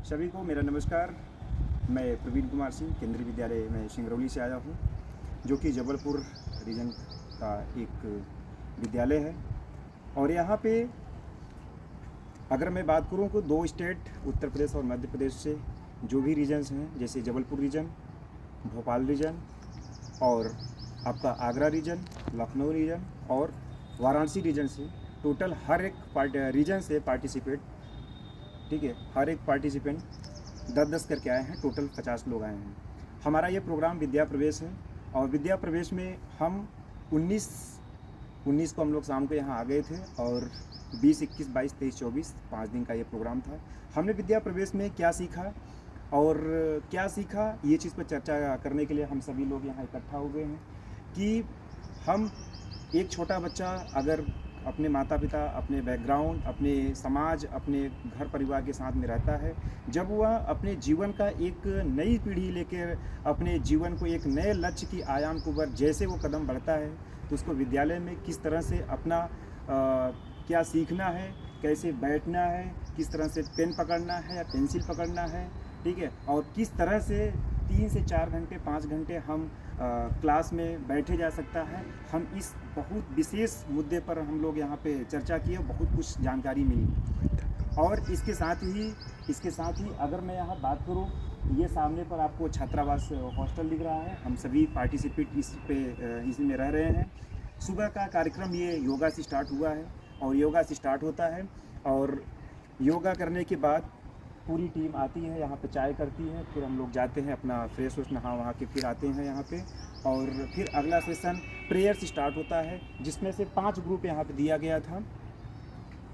सभी को मेरा नमस्कार। मैं प्रवीण कुमार सिंह केंद्रीय विद्यालय में सिंगरौली से आया हूँ, जो कि जबलपुर रीजन का एक विद्यालय है। और यहाँ पे अगर मैं बात करूँ तो दो स्टेट उत्तर प्रदेश और मध्य प्रदेश से जो भी रीजन्स हैं, जैसे जबलपुर रीजन, भोपाल रीजन और आपका आगरा रीजन, लखनऊ रीजन और वाराणसी रीजन से टोटल हर एक रीजन से पार्टिसिपेट, ठीक है, हर एक पार्टिसिपेंट 10-10 करके आए हैं। टोटल 50 लोग आए हैं। हमारा ये प्रोग्राम विद्या प्रवेश है और विद्या प्रवेश में हम 19 को हम लोग शाम को यहाँ आ गए थे और 20, 21, 22, 23, 24 5 दिन का ये प्रोग्राम था। हमने विद्या प्रवेश में क्या सीखा और क्या सीखा, ये चीज़ पर चर्चा करने के लिए हम सभी लोग यहाँ इकट्ठा हो गए हैं कि हम एक छोटा बच्चा अगर अपने माता पिता, अपने बैकग्राउंड, अपने समाज, अपने घर परिवार के साथ में रहता है, जब वह अपने जीवन का एक नई पीढ़ी लेकर अपने जीवन को एक नए लक्ष्य की आयाम को ऊपर जैसे वो कदम बढ़ता है, तो उसको विद्यालय में किस तरह से अपना क्या सीखना है, कैसे बैठना है, किस तरह से पेन पकड़ना है या पेंसिल पकड़ना है, ठीक है, और किस तरह से 3 से 4 घंटे 5 घंटे हम क्लास में बैठे जा सकता है। हम इस बहुत विशेष मुद्दे पर हम लोग यहाँ पे चर्चा किए, बहुत कुछ जानकारी मिली। और इसके साथ ही अगर मैं यहाँ बात करूँ, ये सामने पर आपको छात्रावास हॉस्टल दिख रहा है। हम सभी पार्टिसिपेट इसमें रह रहे हैं। सुबह का कार्यक्रम ये योगा से स्टार्ट हुआ है और योगा से स्टार्ट होता है और योगा करने के बाद पूरी टीम आती है, यहाँ पे चाय करती है, फिर हम लोग जाते हैं अपना फ्रेश व्रेश नहा वहाँ के फिर आते हैं यहाँ पे। और फिर अगला सेशन प्रेयर से स्टार्ट होता है, जिसमें से 5 ग्रुप यहाँ पे दिया गया था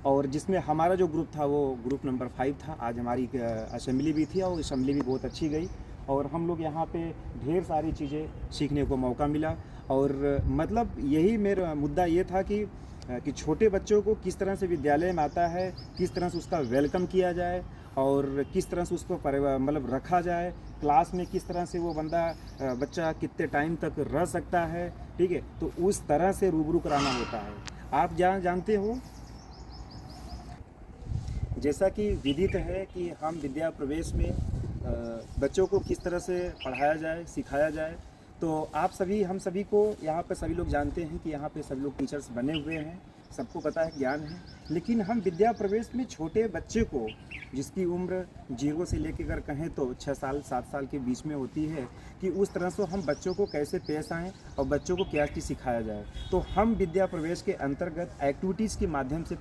और जिसमें हमारा जो ग्रुप था वो ग्रुप नंबर 5 था। आज हमारी असेंबली भी थी और असेंबली भी बहुत अच्छी गई और हम लोग यहाँ पे ढेर सारी चीज़ें सीखने को मौका मिला। और मतलब यही मेरा मुद्दा ये था कि छोटे बच्चों को किस तरह से विद्यालय में आता है, किस तरह से उसका वेलकम किया जाए और किस तरह से उसको मतलब रखा जाए, क्लास में किस तरह से वो बच्चा कितने टाइम तक रह सकता है, ठीक है, तो उस तरह से रूबरू कराना होता है। आप जानते हो, जैसा कि विदित है कि हम विद्या प्रवेश में बच्चों को किस तरह से पढ़ाया जाए, सिखाया जाए, तो आप सभी हम सभी को यहाँ पर सभी लोग जानते हैं कि यहाँ पे सभी लोग टीचर्स बने हुए हैं, सबको पता है, ज्ञान है। लेकिन हम विद्या प्रवेश में छोटे बच्चे को, जिसकी उम्र 0 से लेकर अगर कहें तो 6 साल 7 साल के बीच में होती है, कि उस तरह से हम बच्चों को कैसे पेश आएँ और बच्चों को क्या चीज़ सिखाया जाए। तो हम विद्या प्रवेश के अंतर्गत एक्टिविटीज़ के माध्यम से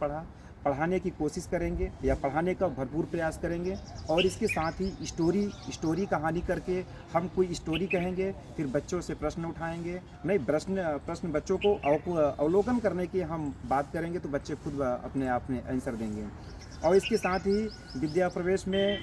पढ़ाने की कोशिश करेंगे या पढ़ाने का भरपूर प्रयास करेंगे। और इसके साथ ही स्टोरी कहानी करके हम कोई स्टोरी कहेंगे, फिर बच्चों से प्रश्न उठाएंगे, नहीं प्रश्न बच्चों को अवलोकन करने की हम बात करेंगे, तो बच्चे खुद अपने आप में आंसर देंगे। और इसके साथ ही विद्या प्रवेश में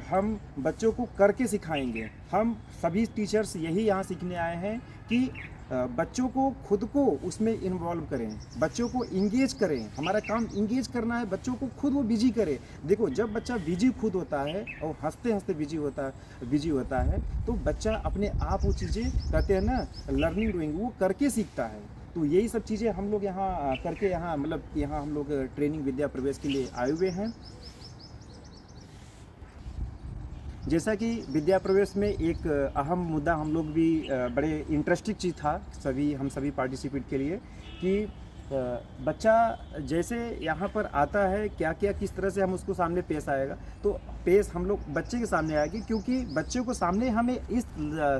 हम बच्चों को करके सिखाएंगे। हम सभी टीचर्स यही यहाँ सीखने आए हैं कि बच्चों को खुद को उसमें इन्वॉल्व करें, बच्चों को इंगेज करें। हमारा काम इंगेज करना है, बच्चों को खुद वो बिजी करे। देखो, जब बच्चा बिजी खुद होता है और हंसते हंसते बिजी होता है, तो बच्चा अपने आप वो चीज़ें कहते हैं ना, लर्निंग डूइंग, वो करके सीखता है। तो यही सब चीज़ें हम लोग यहाँ करके यहाँ हम लोग ट्रेनिंग विद्या प्रवेश के लिए आए हुए हैं। जैसा कि विद्या प्रवेश में एक अहम मुद्दा हम लोग भी बड़े इंटरेस्टिंग चीज़ था हम सभी पार्टिसिपेट के लिए, कि बच्चा जैसे यहाँ पर आता है, क्या किस तरह से हम उसको सामने पेश आएगा, तो पेश हम लोग बच्चे के सामने आएगी, क्योंकि बच्चे को सामने हमें इस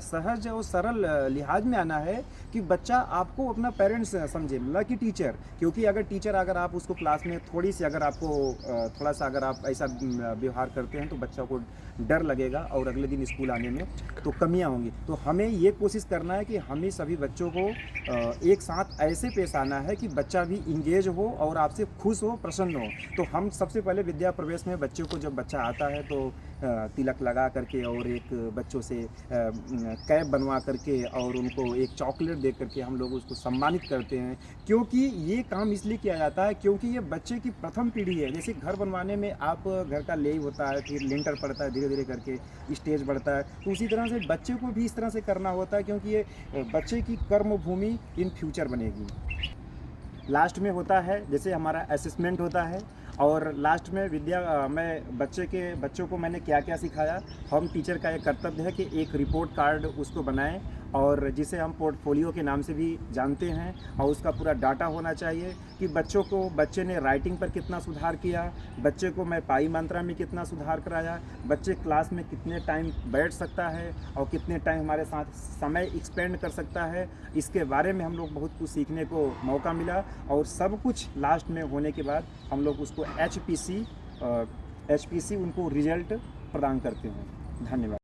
सहज और सरल लिहाज में आना है कि बच्चा आपको अपना पेरेंट्स समझे, मतलब कि टीचर। क्योंकि अगर आप उसको क्लास में थोड़ा सा अगर आप ऐसा व्यवहार करते हैं, तो बच्चा को डर लगेगा और अगले दिन स्कूल आने में तो कमियां होंगी। तो हमें ये कोशिश करना है कि हमें सभी बच्चों को एक साथ ऐसे पेश आना है कि बच्चा भी इंगेज हो और आपसे खुश हो, प्रसन्न हो। तो हम सबसे पहले विद्या प्रवेश में बच्चों को, जब बच्चा आता है तो तिलक लगा करके और एक बच्चों से कैप बनवा करके और उनको एक चॉकलेट दे करके हम लोग उसको सम्मानित करते हैं। क्योंकि ये काम इसलिए किया जाता है क्योंकि ये बच्चे की प्रथम पीढ़ी है। जैसे घर बनवाने में आप घर का लेई होता है, फिर लिंटर पड़ता है, धीरे धीरे करके स्टेज बढ़ता है, तो उसी तरह से बच्चे को भी इस तरह से करना होता है, क्योंकि ये बच्चे की कर्म भूमि इन फ्यूचर बनेगी। लास्ट में होता है जैसे हमारा असेसमेंट होता है और लास्ट में मैं बच्चों को मैंने क्या क्या सिखाया। हम टीचर का एक कर्तव्य है कि एक रिपोर्ट कार्ड उसको बनाएं, और जिसे हम पोर्टफोलियो के नाम से भी जानते हैं, और उसका पूरा डाटा होना चाहिए कि बच्चे ने राइटिंग पर कितना सुधार किया, बच्चे को मैं पाई मात्रा में कितना सुधार कराया, बच्चे क्लास में कितने टाइम बैठ सकता है और कितने टाइम हमारे साथ समय एक्सपेंड कर सकता है। इसके बारे में हम लोग बहुत कुछ सीखने को मौका मिला, और सब कुछ लास्ट में होने के बाद हम लोग उसको HPC उनको रिजल्ट प्रदान करते हैं। धन्यवाद।